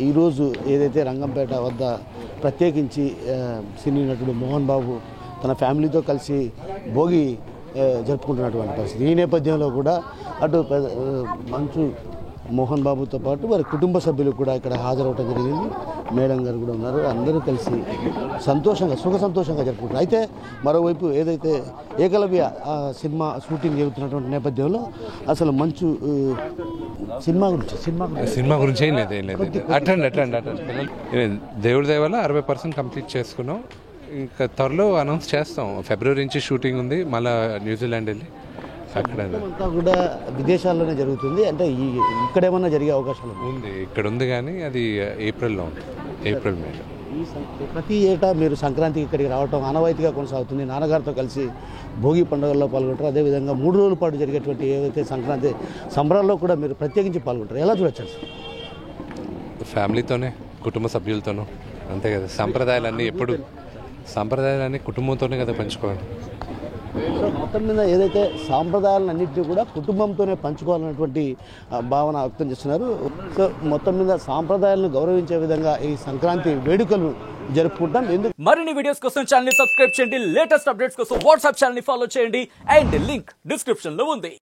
ఈరోజు ఏదైతే రంగంపేట వద్ద ప్రత్యేకించి సినీ నటుడు మోహన్ బాబు తన ఫ్యామిలీతో కలిసి భోగి జరుపుకుంటున్నటువంటి పరిస్థితి. ఈ నేపథ్యంలో కూడా అటు మంచు మోహన్ బాబుతో పాటు వారి కుటుంబ సభ్యులు కూడా ఇక్కడ హాజరవడం జరిగింది. మేడం గారు కూడా ఉన్నారు. అందరూ కలిసి సుఖ సంతోషంగా జరుపుకుంటారు. అయితే మరోవైపు ఏదైతే ఏకలవ్య సినిమా షూటింగ్ జరుగుతున్నటువంటి నేపథ్యంలో అసలు మంచు సినిమా గురించి ఏం లేదు. దేవుడి దయ వల్ల 60% కంప్లీట్ చేసుకున్నాం. ఇంకా త్వరలో అనౌన్స్ చేస్తాం. ఫిబ్రవరి నుంచి షూటింగ్ ఉంది. మళ్ళీ న్యూజిలాండ్ వెళ్ళి అక్కడంతా కూడా విదేశాల్లోనే జరుగుతుంది. అంటే ఇక్కడేమన్నా జరిగే అవకాశాలు ఉంది. ఇక్కడ ఉంది కానీ అది ఏప్రిల్లో ఉంది. ఏప్రిల్ మేలో. ప్రతి ఏటా మీరు సంక్రాంతికి ఇక్కడికి రావడం ఆనవాయితీగా కొనసాగుతుంది. నాన్నగారితో కలిసి భోగి పండుగల్లో పాల్గొంటారు. అదేవిధంగా 3 రోజుల పాటు జరిగేటువంటి ఏవైతే సంక్రాంతి సంబరాల్లో కూడా మీరు ప్రత్యేకించి పాల్గొంటారు. ఎలా చూడొచ్చు? ఫ్యామిలీతోనే, కుటుంబ సభ్యులతోనూ అంతే కదా. సంప్రదాయాలన్నీ కుటుంబంతోనే కదా పంచుకోవాలి. సో మొత్తం మీద ఏదైతే సాంప్రదాయాలన్నింటినీ కూడా కుటుంబంతోనే పంచుకోవాలన్నటువంటి భావన వ్యక్తం చేస్తున్నారు. సో మొత్తం మీద సాంప్రదాయాలను గౌరవించే విధంగా ఈ సంక్రాంతి వేడుకలు జరుపుకుంటాం. మరిన్ని వీడియోస్ కోసం ఛానల్ ని సబ్స్క్రైబ్ చేయండి. లేటెస్ట్ అప్డేట్స్ కోసం వాట్సాప్ ఛానల్ ని ఫాలో చేయండి. అండ్ లింక్ డిస్క్రిప్షన్ లో ఉంది.